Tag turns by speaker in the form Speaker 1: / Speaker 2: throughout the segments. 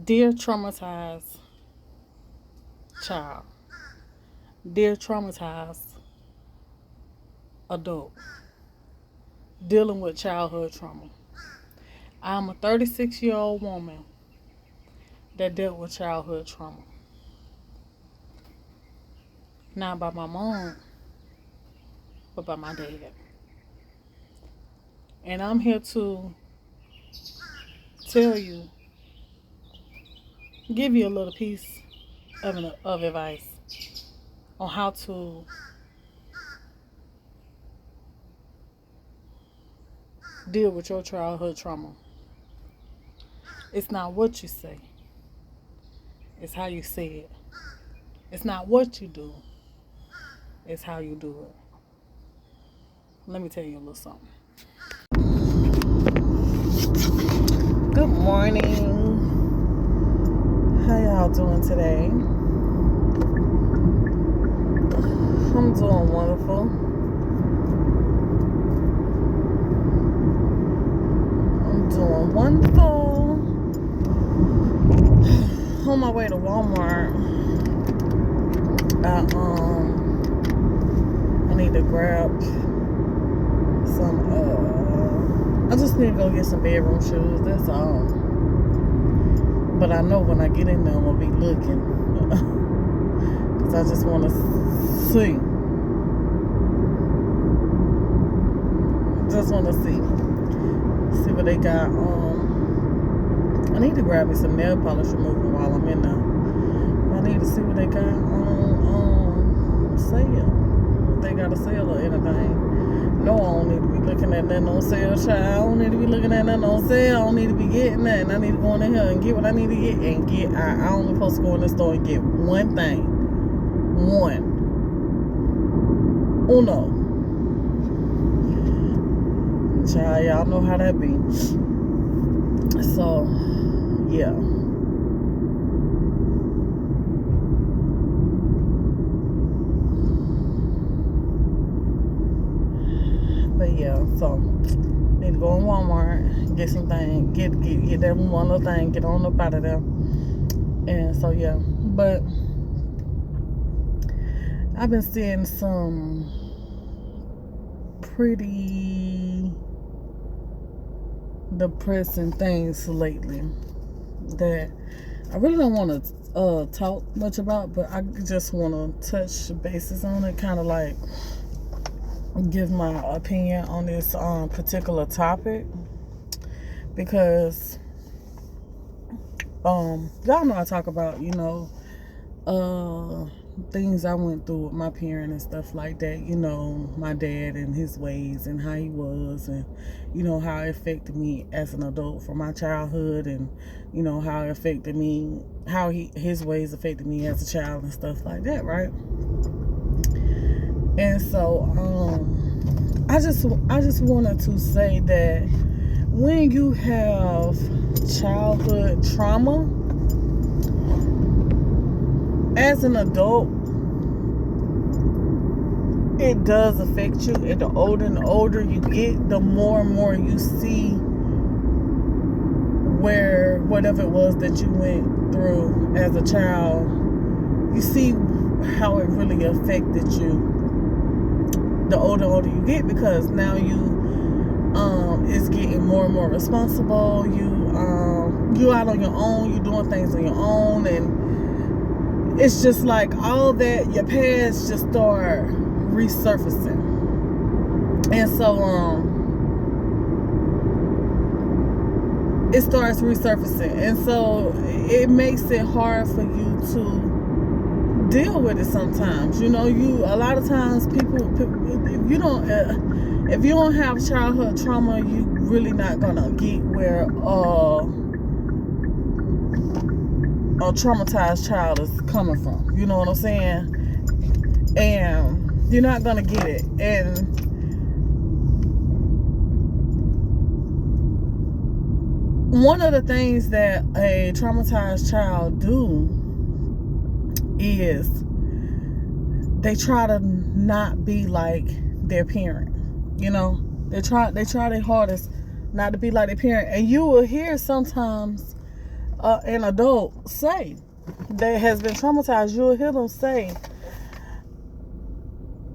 Speaker 1: Dear traumatized child, dear traumatized adult dealing with childhood trauma. I'm a 36-year-old woman that dealt with childhood trauma. Not by my mom, but by my dad. And I'm here to tell you, give you a little piece of advice on how to deal with your childhood trauma. It's not what you say, it's how you say it. It's not what you do, it's how you do it. Let me tell you a little something. Good morning. How y'all doing today? I'm doing wonderful. I'm doing wonderful. On my way to Walmart. I need to grab some I just need to go get some bedroom shoes, that's all. But I know when I get in there I'm gonna be looking. Cause I just wanna see. Just wanna see what they got. I need to grab me some nail polish remover while I'm in there. I need to see what they got on sale. If they got a sale or anything. No, I don't need to be looking at nothing on sale, child. I don't need to be looking at nothing on sale. I don't need to be getting nothing. I need to go in here and get what I need to get and get. I only supposed to go in the store and get one thing. One. Uno. Child, y'all know how that be. So, yeah. But yeah, so need to go in Walmart, get some things, get that one little thing, get on up out of there. And so yeah, but I've been seeing some pretty depressing things lately that I really don't want to talk much about, but I just want to touch bases on it, kind of like give my opinion on this particular topic, because y'all know I talk about, things I went through with my parent and stuff like that, my dad and his ways and how he was, and how it affected me as an adult from my childhood, and how it affected me, how his ways affected me as a child and stuff like that, right? And so I just wanted to say that when you have childhood trauma, as an adult, it does affect you. And the older you get, the more and more you see where whatever it was that you went through as a child, you see how it really affected you the older you get, because now you is getting more and more responsible. You out on your own, you doing things on your own, and it's just like all that, your past just start resurfacing. And so it starts resurfacing, and so it makes it hard for you to deal with it sometimes. A lot of times people if you don't have childhood trauma, you really not gonna get where a traumatized child is coming from. You know what I'm saying? And you're not gonna get it. And one of the things that a traumatized child do is they try to not be like their parent. They try their hardest not to be like their parent. And you will hear sometimes an adult say that has been traumatized, you'll hear them say,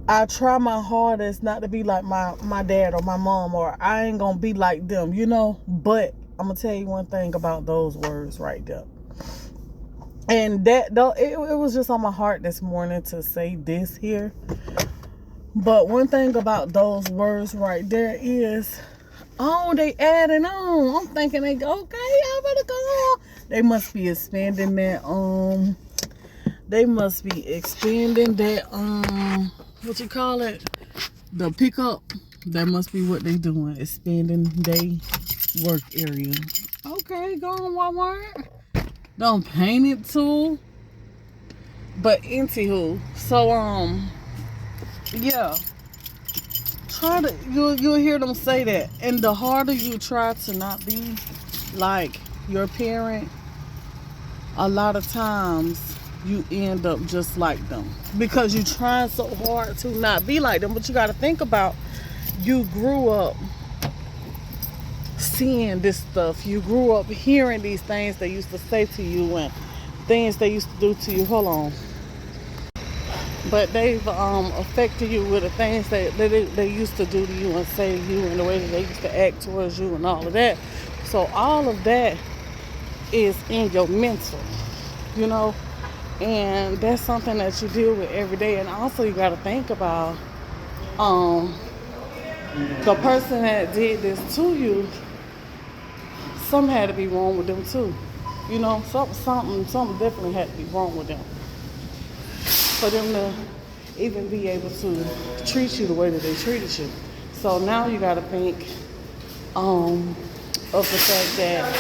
Speaker 1: I try my hardest not to be like my dad or my mom, or I ain't gonna be like them, you know. But I'm gonna tell you one thing about those words right there. And that though it was just on my heart this morning to say this here. But one thing about those words right there is, oh, they adding on. I'm thinking they go, okay, y'all better go on. They must be expanding that what you call it? The pickup. That must be what they doing. Expanding their work area. Okay, go on Walmart. Don't paint it too. But anywho, so yeah. Try to you'll hear them say that. And the harder you try to not be like your parent, a lot of times you end up just like them. Because you trying so hard to not be like them. But you gotta think about, you grew up seeing this stuff. You grew up hearing these things they used to say to you and things they used to do to you. Hold on. But they've affected you with the things that they used to do to you and say to you, and the way that they used to act towards you and all of that. So all of that is in your mental, you know, and that's something that you deal with every day. And also you got to think about the person that did this to you. Something had to be wrong with them too, you know. Something definitely had to be wrong with them for them to even be able to treat you the way that they treated you. So now you got to think of the fact that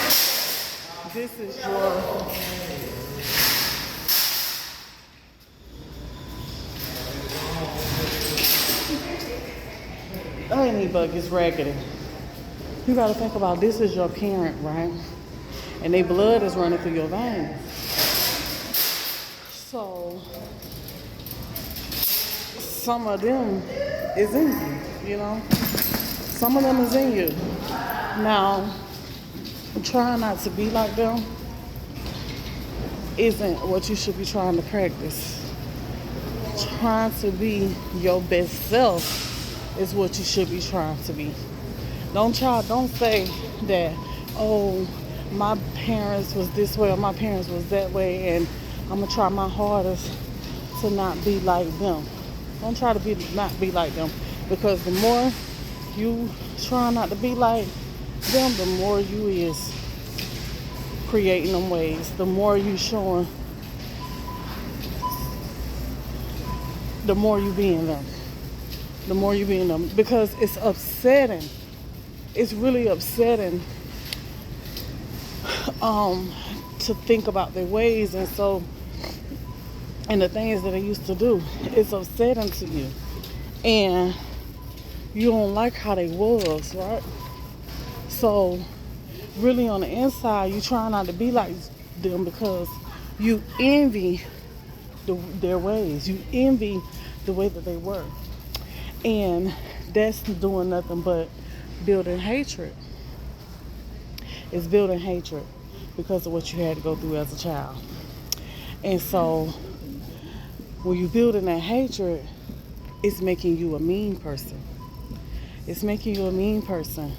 Speaker 1: this is your any bug is raggedy. You got to think about, this is your parent, right? And their blood is running through your veins. So some of them is in you, you know. Some of them is in you. Now, trying not to be like them isn't what you should be trying to practice. Trying to be your best self is what you should be trying to be. Don't say that, oh, my parents was this way or my parents was that way and I'm gonna try my hardest to not be like them. Don't try to not be like them, because the more you try not to be like them, the more you is creating them ways. The more you showing, the more you being them. The more you being them, because it's upsetting. It's really upsetting to think about their ways and the things that they used to do. It's upsetting to you, and you don't like how they was, right? So really on the inside, you try not to be like them because you envy their ways. You envy the way that they were, and that's doing nothing but building hatred. It's building hatred because of what you had to go through as a child. And so when you're building that hatred, it's making you a mean person. It's making you a mean person.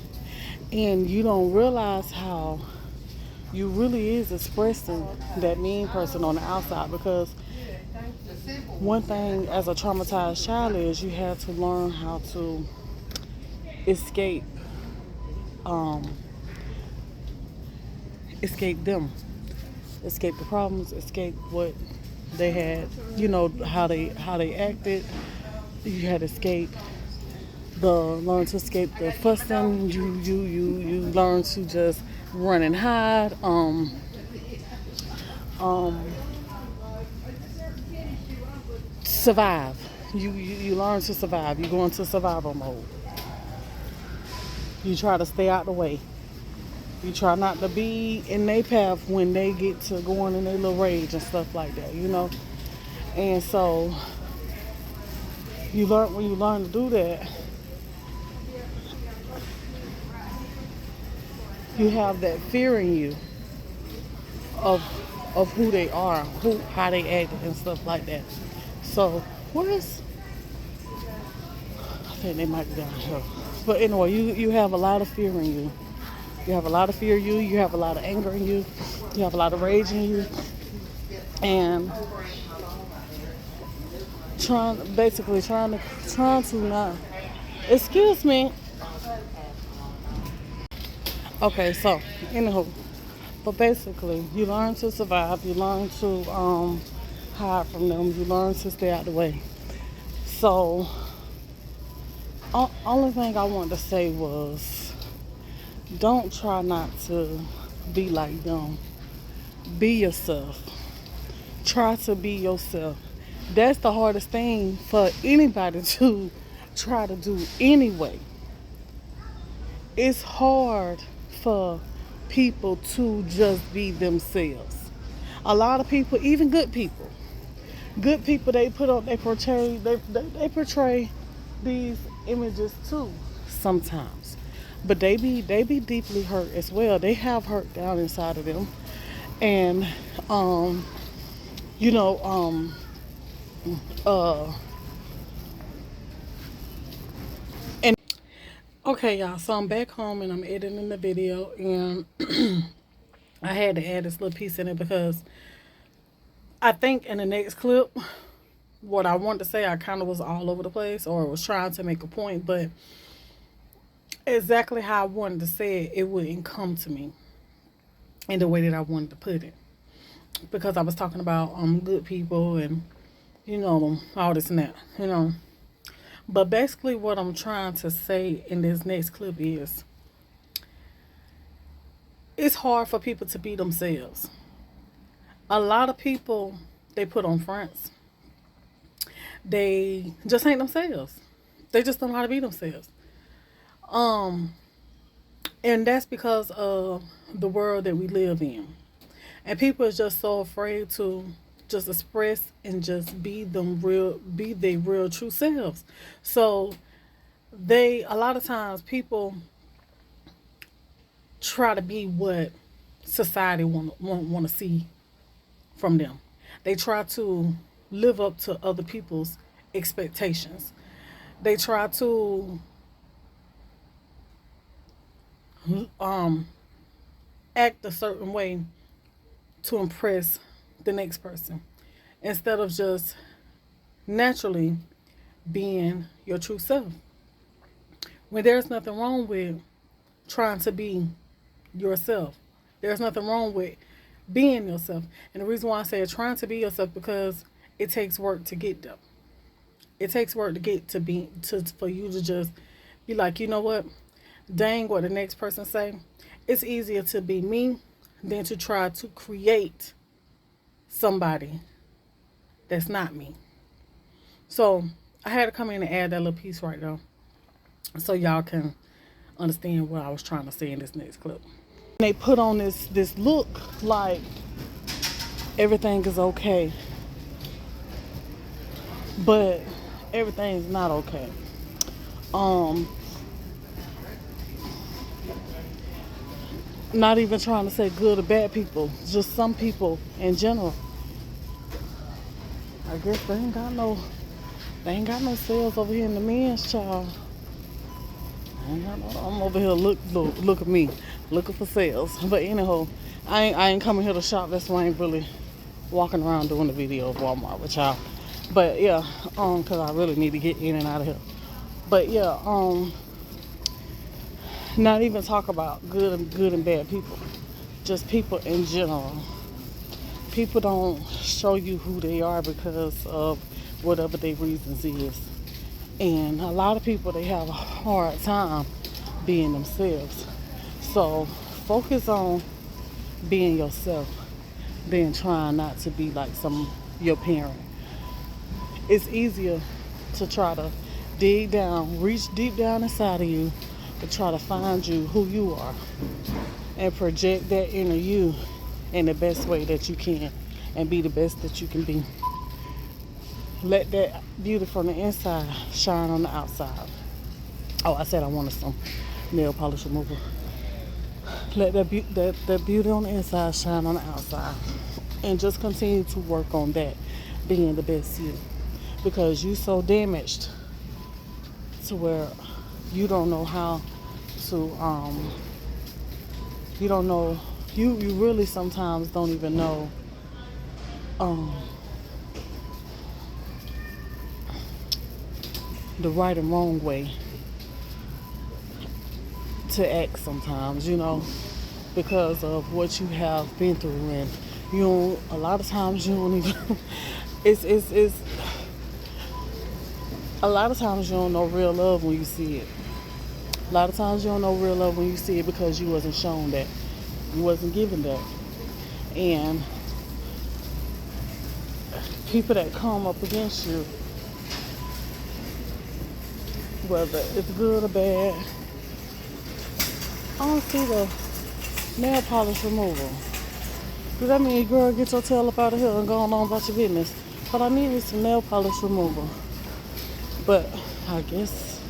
Speaker 1: And you don't realize how you really is expressing that mean person on the outside, because one thing as a traumatized child is you have to learn how to escape them, escape the problems, escape what they had, you know, how they acted. You had to learn to escape the fussing. You learn to just run and hide. Survive. You learn to survive. You go into survival mode. You try to stay out the way. You try not to be in their path when they get to going in their little rage and stuff like that, you know. And so when you learn to do that, you have that fear in you of who they are, how they act and stuff like that. So where's I think they might be down here. But anyway, you have a lot of fear in you. You have a lot of fear in you. You have a lot of anger in you. You have a lot of rage in you. And trying to not. Excuse me. Okay, so anywho, but basically, you learn to survive. You learn to hide from them. You learn to stay out of the way. So, only thing I wanted to say was, don't try not to be like them. Be yourself. Try to be yourself. That's the hardest thing for anybody to try to do anyway. It's hard for people to just be themselves. A lot of people, even good people, they portray these images too sometimes, but they be deeply hurt as well. They have hurt down inside of them, and you know and okay, y'all, so I'm back home and I'm editing the video, and I had to add this little piece in it because I think in the next clip, what I wanted to say, I kind of was all over the place or was trying to make a point, but exactly how I wanted to say it, it wouldn't come to me in the way that I wanted to put it. Because I was talking about good people and, all this and that. But basically what I'm trying to say in this next clip is, it's hard for people to be themselves. A lot of people, they put on fronts. They just ain't themselves. They just don't know how to be themselves. And that's because of the world that we live in. And people are just so afraid to just express and just be their real true selves. So a lot of times people try to be what society want to see from them. They try to live up to other people's expectations. They try to act a certain way to impress the next person instead of just naturally being your true self. When there's nothing wrong with trying to be yourself. There's nothing wrong with being yourself. And the reason why I say trying to be yourself, because it takes work to get there. It takes work to get for you to just be like, you know what? Dang what the next person say. It's easier to be me than to try to create somebody that's not me. So I had to come in and add that little piece right there so y'all can understand what I was trying to say in this next clip. They put on this look like everything is okay, but everything's not okay. Not even trying to say good or bad people, just some people in general. I guess they ain't got no sales over here in the men's, child. I'm over here look at me, looking for sales. But anyhow, I ain't coming here to shop. That's why I ain't really walking around doing the video of Walmart with y'all. But yeah, cause I really need to get in and out of here. But yeah, not even talk about good and bad people, just people in general. People don't show you who they are because of whatever their reasons is. And a lot of people, they have a hard time being themselves. So focus on being yourself than trying not to be like your parent. It's easier to try to dig down, reach deep down inside of you, to try to find you who you are and project that inner you in the best way that you can and be the best that you can be. Let that beauty from the inside shine on the outside. Oh, I said I wanted some nail polish remover. Let that beauty on the inside shine on the outside. And just continue to work on that, being the best you. Because you so damaged to where you don't know how to, you don't know, you really sometimes don't even know the right and wrong way to act sometimes, because of what you have been through. And you don't, a lot of times you don't even, it's a lot of times you don't know real love when you see it. A lot of times you don't know real love when you see it because you wasn't shown that. You wasn't given that. And people that come up against you, whether it's good or bad, I don't see the nail polish removal. Does that mean, girl, get your tail up out of here and go on about your business? But I needed some nail polish removal. But I guess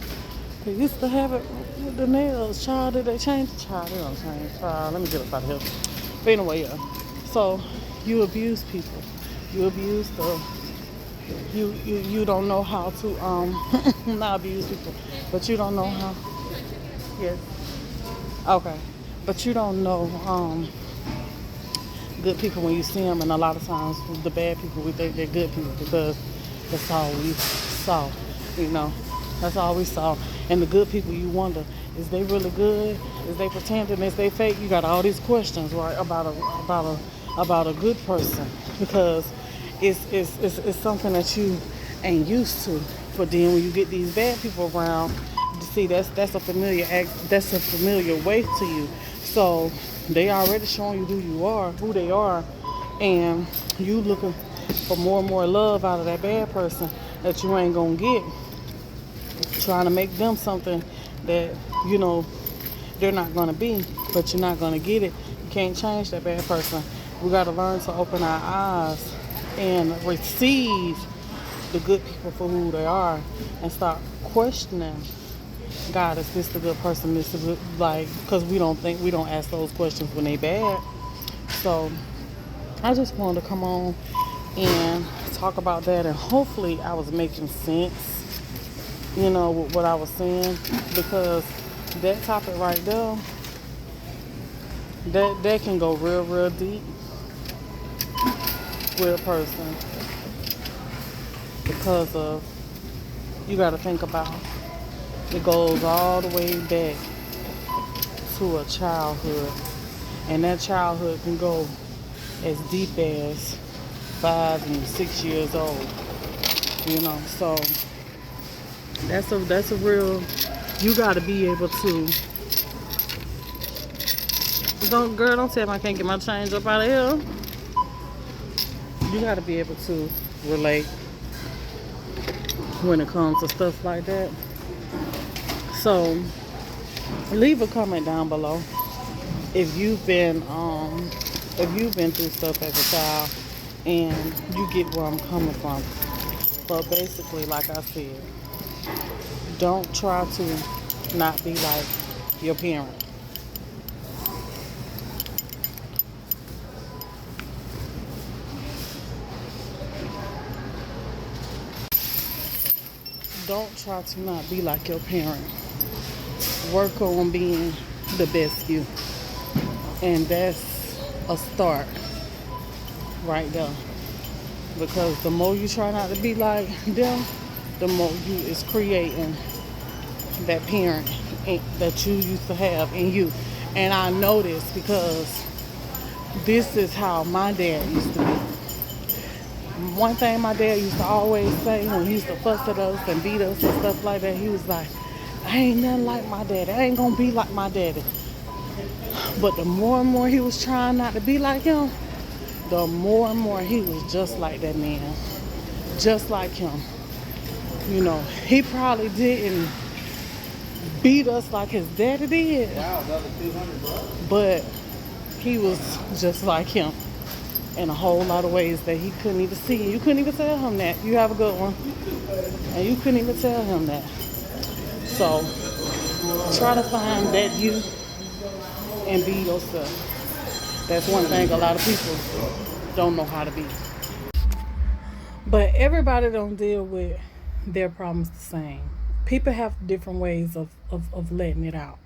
Speaker 1: they used to have it with the nails. Child, did they change? Child, they don't change. Child, let me get up out of here. But anyway, yeah. So you abuse people. You abuse you don't know how to not abuse people, but you don't know how. Yes. Okay. But you don't know good people when you see them, and a lot of times the bad people, we think they're good people because that's all we saw. That's all we saw. And the good people, you wonder, is they really good? Is they pretending? Is they fake? You got all these questions, right, about a good person, because it's something that you ain't used to. But then when you get these bad people around, you see that's a familiar act, that's a familiar way to you. So they already showing you who they are, and you looking for more and more love out of that bad person that you ain't gonna get. Trying to make them something that they're not gonna be, but you're not gonna get it. You can't change that bad person. We gotta learn to open our eyes and receive the good people for who they are, and start questioning, God, is this the good person? This the good, because we don't ask those questions when they bad. So I just wanted to come on and talk about that, and hopefully I was making sense, with what I was saying, because that topic right there, that can go real, real deep with a person, because of, you got to think about, it goes all the way back to a childhood, and that childhood can go as deep as 5 and 6 years old, so that's a real, you got to be able to, don't tell me I can't get my change up out of here. You got to be able to relate when it comes to stuff like that. So leave a comment down below if you've been through stuff as a child and you get where I'm coming from. But basically, like I said, don't try to not be like your parent. Don't try to not be like your parent. Work on being the best you. And that's a start right there. Because the more you try not to be like them, the more you is creating that parent that you used to have in you. And I know this because this is how my dad used to be. One thing my dad used to always say when he used to fuss at us and beat us and stuff like that, he was like, I ain't nothing like my daddy. I ain't gonna be like my daddy. But the more and more he was trying not to be like him, the more and more he was just like that man. Just like him. He probably didn't beat us like his daddy did. Wow, another 200 bucks. But he was just like him in a whole lot of ways that he couldn't even see. You couldn't even tell him that. You have a good one. And you couldn't even tell him that. So try to find that you and be yourself. That's one thing a lot of people don't know how to be. But everybody don't deal with their problems the same. People have different ways of letting it out.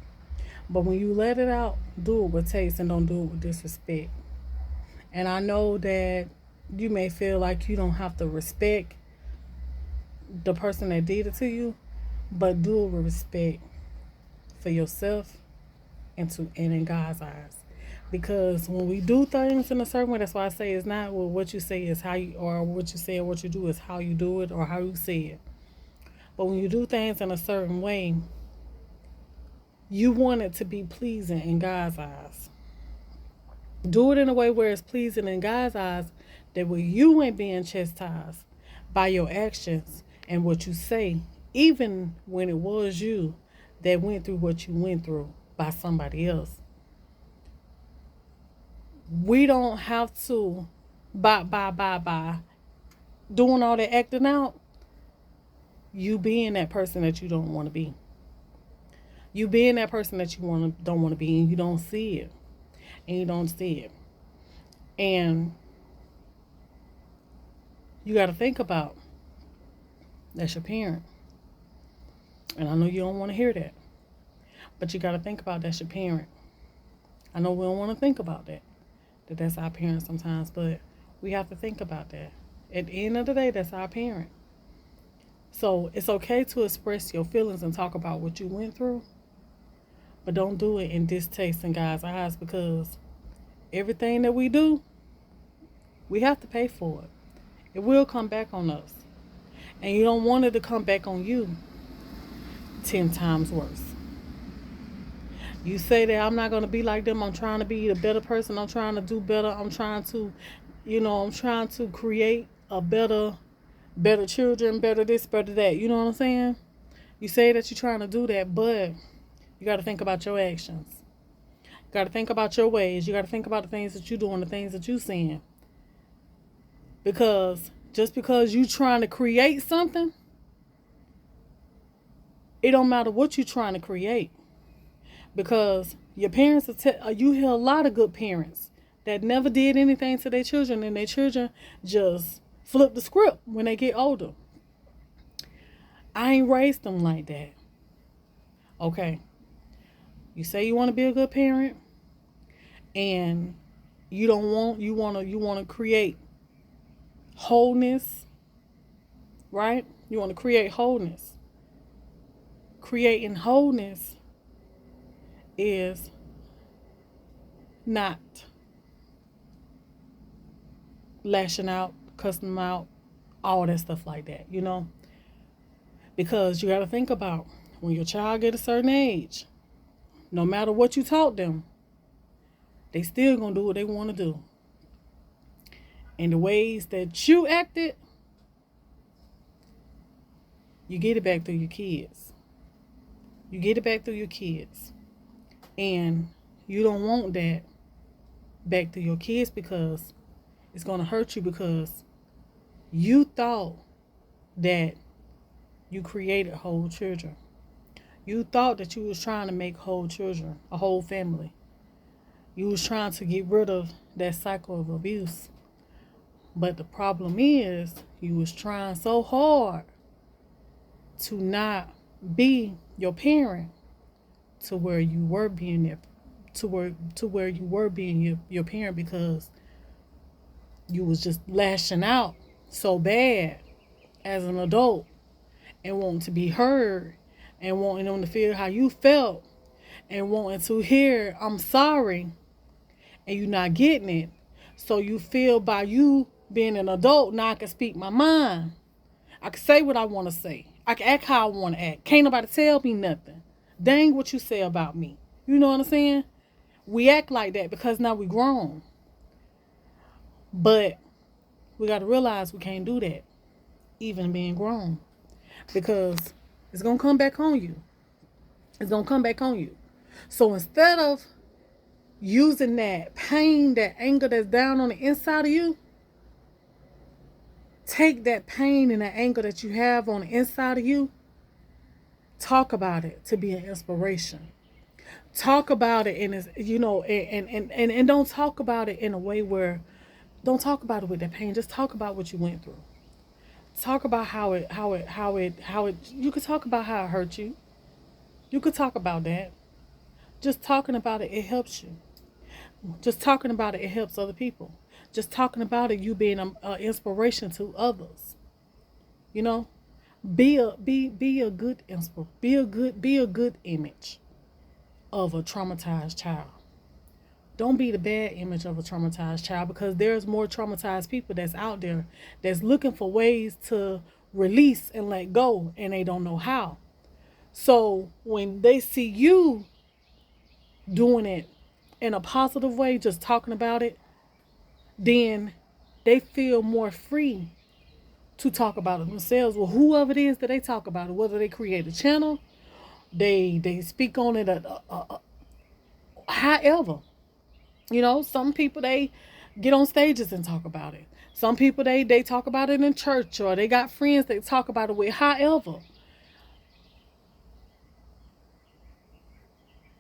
Speaker 1: But when you let it out, do it with taste and don't do it with disrespect. And I know that you may feel like you don't have to respect the person that did it to you, but do it with respect for yourself and in God's eyes. Because when we do things in a certain way, that's why I say it's not what you say is how you, or what you say or what you do is how you do it or how you say it. But when you do things in a certain way, you want it to be pleasing in God's eyes. Do it in a way where it's pleasing in God's eyes, that way you ain't being chastised by your actions and what you say, even when it was you that went through what you went through by somebody else. We don't have to by doing all that acting out, you being that person that you don't want to be. You being that person that you don't want to be, and you don't see it. And you don't see it. And you got to think about that's your parent. And I know you don't want to hear that. But you got to think about that's your parent. I know we don't want to think about that that's our parent sometimes, but we have to think about that. At the end of the day, that's our parent. So it's okay to express your feelings and talk about what you went through, but don't do it in distaste in God's eyes, because everything that we do, we have to pay for it. It will come back on us. And you don't want it to come back on you 10 times worse. You say that I'm not going to be like them. I'm trying to be a better person. I'm trying to do better. I'm trying to create a better children, better this, better that. You know what I'm saying? You say that you're trying to do that, but you got to think about your actions. You got to think about your ways. You got to think about the things that you're doing, the things that you're saying. Because just because you're trying to create something, it don't matter what you're trying to create. Because your parents, you hear a lot of good parents that never did anything to their children, and their children just flip the script when they get older. I ain't raised them like that. Okay. You say you want to be a good parent, and you want to create wholeness, right? You want to create wholeness. Creating wholeness is not lashing out, cussing them out, all that stuff like that, because you got to think about when your child get a certain age, no matter what you taught them, they still gonna do what they want to do. And the ways that you acted, you get it back through your kids. You get it back through your kids. And you don't want that back to your kids, because it's going to hurt you, because you thought that you created whole children. You thought that you was trying to make whole children, a whole family. You was trying to get rid of that cycle of abuse. But the problem is you was trying so hard to not be your parent to where you were being there, to where you were being your parent, because you was just lashing out so bad as an adult and wanting to be heard and wanting them to feel how you felt and wanting to hear I'm sorry, and you not getting it. So you feel by you being an adult, now I can speak my mind. I can say what I want to say. I can act how I want to act. Can't nobody tell me nothing. Dang what you say about me. You know what I'm saying? We act like that because now we grown. But we got to realize we can't do that, even being grown. Because it's going to come back on you. It's going to come back on you. So instead of using that pain, that anger that's down on the inside of you, take that pain and that anger that you have on the inside of you, talk about it to be an inspiration. Talk about it, and it's, and don't talk about it in a way where, don't talk about it with that pain. Just talk about what you went through. Talk about how it. You could talk about how it hurt you. You could talk about that. Just talking about it, it helps you. Just talking about it, it helps other people. Just talking about it, you being an inspiration to others. You know, be a good be a good image of a traumatized child. Don't be the bad image of a traumatized child, because there's more traumatized people that's out there that's looking for ways to release and let go, and they don't know how. So when they see you doing it in a positive way, just talking about it, then they feel more free to talk about it themselves. Well, whoever it is that they talk about it, whether they create a channel, they speak on it, however. Some people, they get on stages and talk about it. Some people, they talk about it in church, or they got friends they talk about it with. However,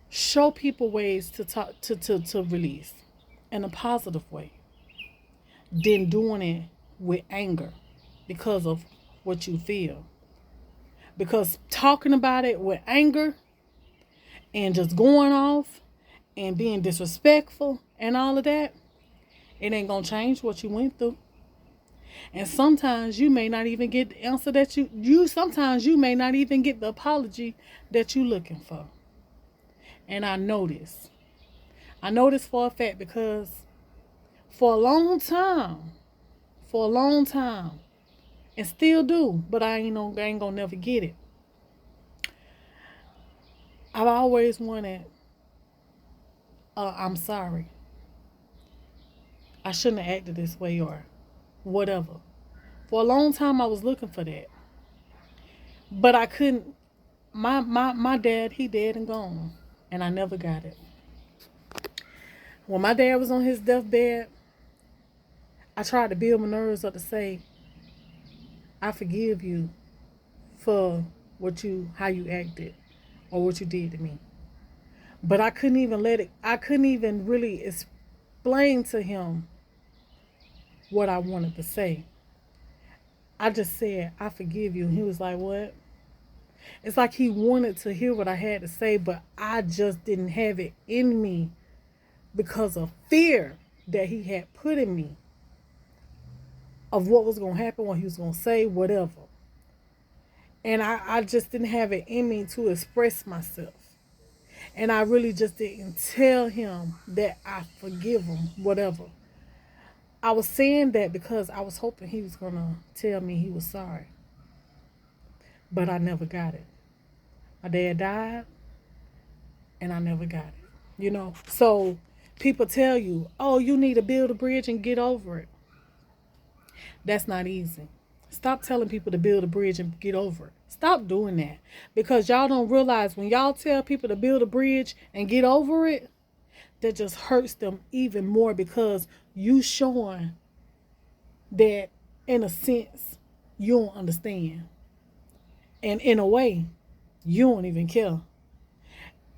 Speaker 1: show people ways to talk to release in a positive way, than doing it with anger because of what you feel. Because talking about it with anger and just going off and being disrespectful and all of that, it ain't gonna change what you went through. And sometimes you may not even get the answer that you sometimes you may not even get the apology that you looking for. And I know this. I know this for a fact, because for a long time, and still do, but I ain't gonna never get it. I've always wanted, I'm sorry. I shouldn't have acted this way, or whatever. For a long time I was looking for that. But I couldn't. My dad, he dead and gone. And I never got it. When my dad was on his deathbed, I tried to build my nerves up to say, I forgive you for how you acted, or what you did to me. But I couldn't even really explain to him what I wanted to say. I just said, I forgive you. And he was like, what? It's like he wanted to hear what I had to say, but I just didn't have it in me, because of fear that he had put in me of what was going to happen, what he was going to say, whatever. And I just didn't have it in me to express myself. And I really just didn't tell him that I forgive him, whatever. I was saying that because I was hoping he was going to tell me he was sorry. But I never got it. My dad died, and I never got it. So people tell you, oh, you need to build a bridge and get over it. That's not easy. Stop telling people to build a bridge and get over it. Stop doing that. Because y'all don't realize, when y'all tell people to build a bridge and get over it, that just hurts them even more, because you showing that, in a sense, you don't understand. And in a way, you don't even care.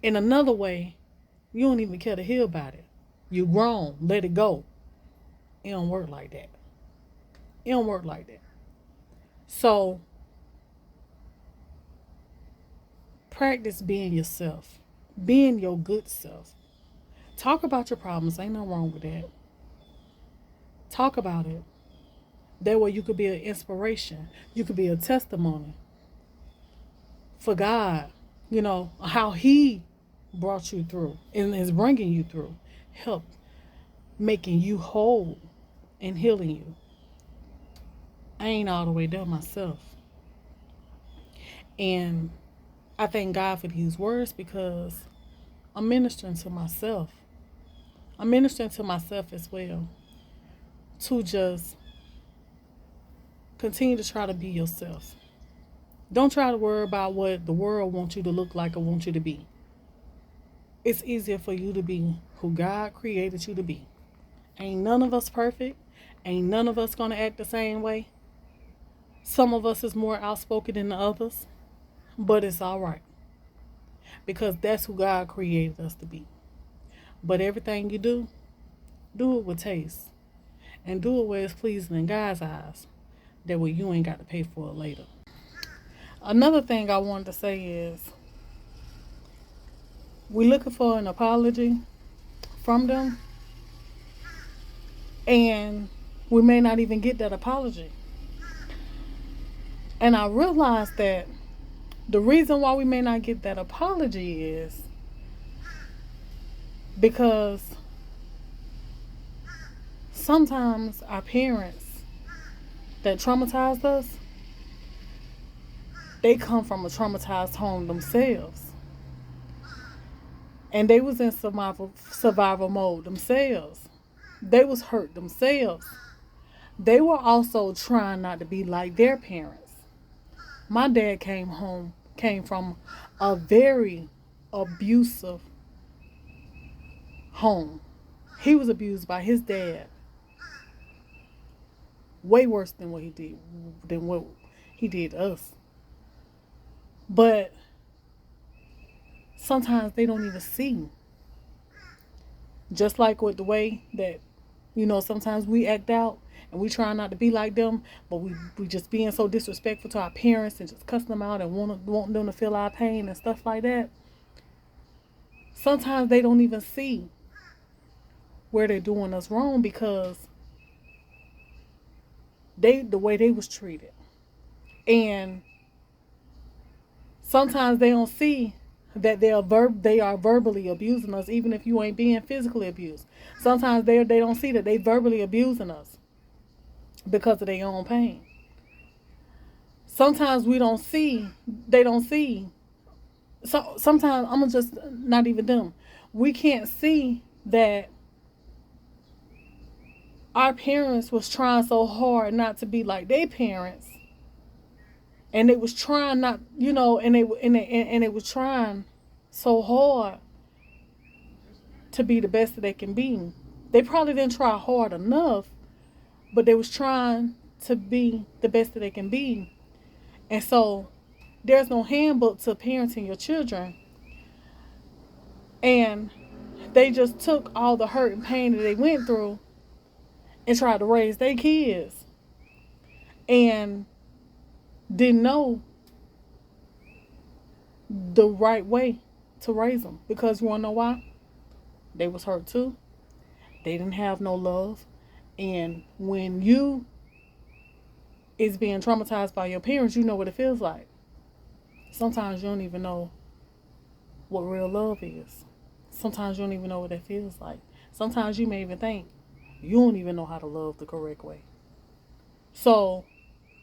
Speaker 1: In another way, you don't even care to hear about it. You grown. Let it go. It don't work like that. It don't work like that. So, practice being yourself. Being your good self. Talk about your problems. Ain't nothing wrong with that. Talk about it. That way you could be an inspiration. You could be a testimony for God. How he brought you through and is bringing you through. Help making you whole and healing you. I ain't all the way there myself. And I thank God for these words, because I'm ministering to myself. I'm ministering to myself as well. To just continue to try to be yourself. Don't try to worry about what the world wants you to look like or wants you to be. It's easier for you to be who God created you to be. Ain't none of us perfect. Ain't none of us gonna act the same way. Some of us is more outspoken than the others, but it's all right. because that's who God created us to be. But everything you do it with taste. And do it where it's pleasing in God's eyes. That way you ain't got to pay for it later. Another thing I wanted to say is, we're looking for an apology from them, and we may not even get that apology. And I realized that the reason why we may not get that apology is because sometimes our parents that traumatized us, they come from a traumatized home themselves. And they was in survival mode themselves. They was hurt themselves. They were also trying not to be like their parents. My dad came from a very abusive home. He was abused by his dad. Way worse than what he did to us. But sometimes they don't even see. Just like with the way that, sometimes we act out and we try not to be like them, but we just being so disrespectful to our parents and just cussing them out and want them to feel our pain and stuff like that. Sometimes they don't even see where they're doing us wrong because the way they was treated. And sometimes they don't see that they are verbally abusing us, even if you ain't being physically abused. Sometimes they don't see that they verbally abusing us because of their own pain. Sometimes they don't see. So sometimes I'm just not even them. We can't see that our parents was trying so hard not to be like their parents, and they was trying not, and they was trying so hard to be the best that they can be. They probably didn't try hard enough, but they was trying to be the best that they can be. And so there's no handbook to parenting your children. And they just took all the hurt and pain that they went through and tried to raise their kids. And didn't know the right way to raise them. Because you want to know why? They was hurt too. They didn't have no love. And when you is being traumatized by your parents, you know what it feels like. Sometimes you don't even know what real love is. Sometimes you don't even know what that feels like. Sometimes you may even think you don't even know how to love the correct way. So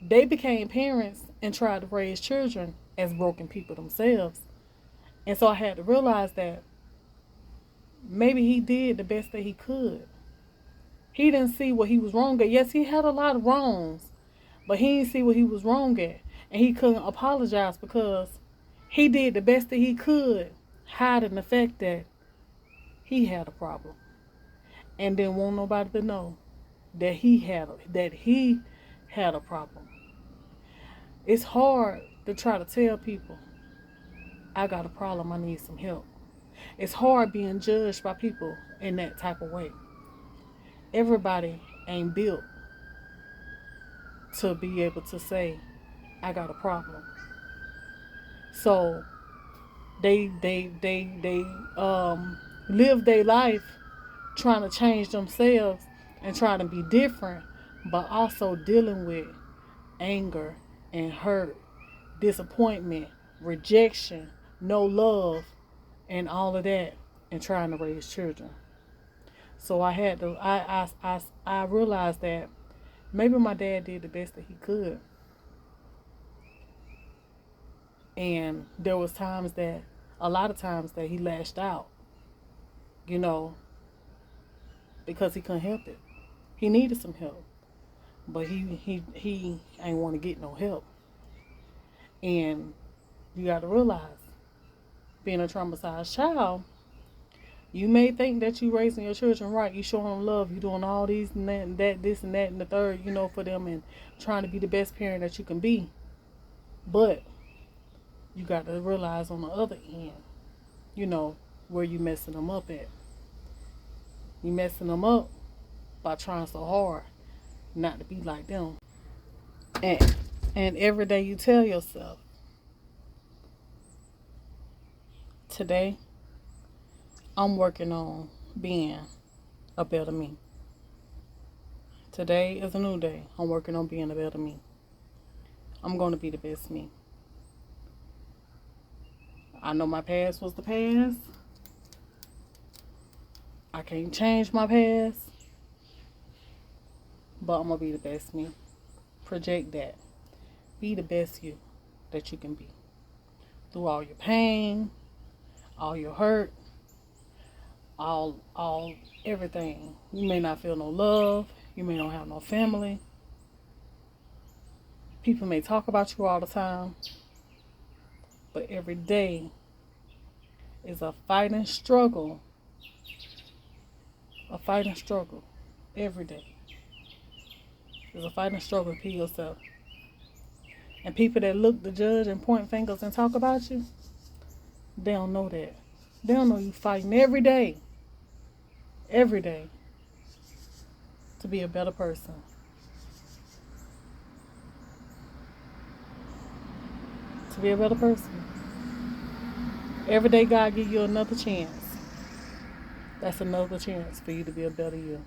Speaker 1: they became parents and tried to raise children as broken people themselves. And so I had to realize that maybe he did the best that he could. He didn't see what he was wrong at. Yes, he had a lot of wrongs, but he didn't see what he was wrong at. And he couldn't apologize because he did the best that he could, hiding the fact that he had a problem. And didn't want nobody to know that he had a problem. It's hard to try to tell people, I got a problem, I need some help. It's hard being judged by people in that type of way. Everybody ain't built to be able to say, I got a problem. So they live their life trying to change themselves and trying to be different, but also dealing with anger and hurt, disappointment, rejection, no love, and all of that, and trying to raise children. So I realized that maybe my dad did the best that he could. And there was a lot of times that he lashed out, because he couldn't help it. He needed some help, but he ain't want to get no help. And you got to realize, being a traumatized child, you may think that you raising your children right, you showing them love, you doing all these and that, this and that and the third, for them, and trying to be the best parent that you can be. But you got to realize on the other end, you know, where you messing them up at. You messing them up by trying so hard not to be like them. And every day you tell yourself, today I'm working on being a better me. Today is a new day. I'm working on being a better me. I'm going to be the best me. I know my past was the past. I can't change my past. But I'm going to be the best me. Project that. Be the best you that you can be. Through all your pain, all your hurt, all everything. You may not feel no love. You may not have no family. People may talk about you all the time. But every day is a fighting struggle. A fighting struggle. Every day. It's a fighting struggle to yourself. And people that look to judge and point fingers and talk about you, they don't know that. They don't know you fighting every day. Every day. To be a better person. To be a better person. Every day God give you another chance. That's another chance for you to be a better you.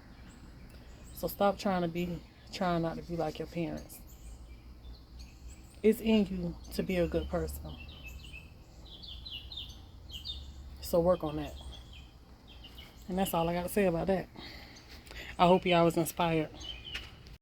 Speaker 1: So stop trying not to be like your parents. It's in you to be a good person. So work on that. And that's all I got to say about that. I hope y'all was inspired.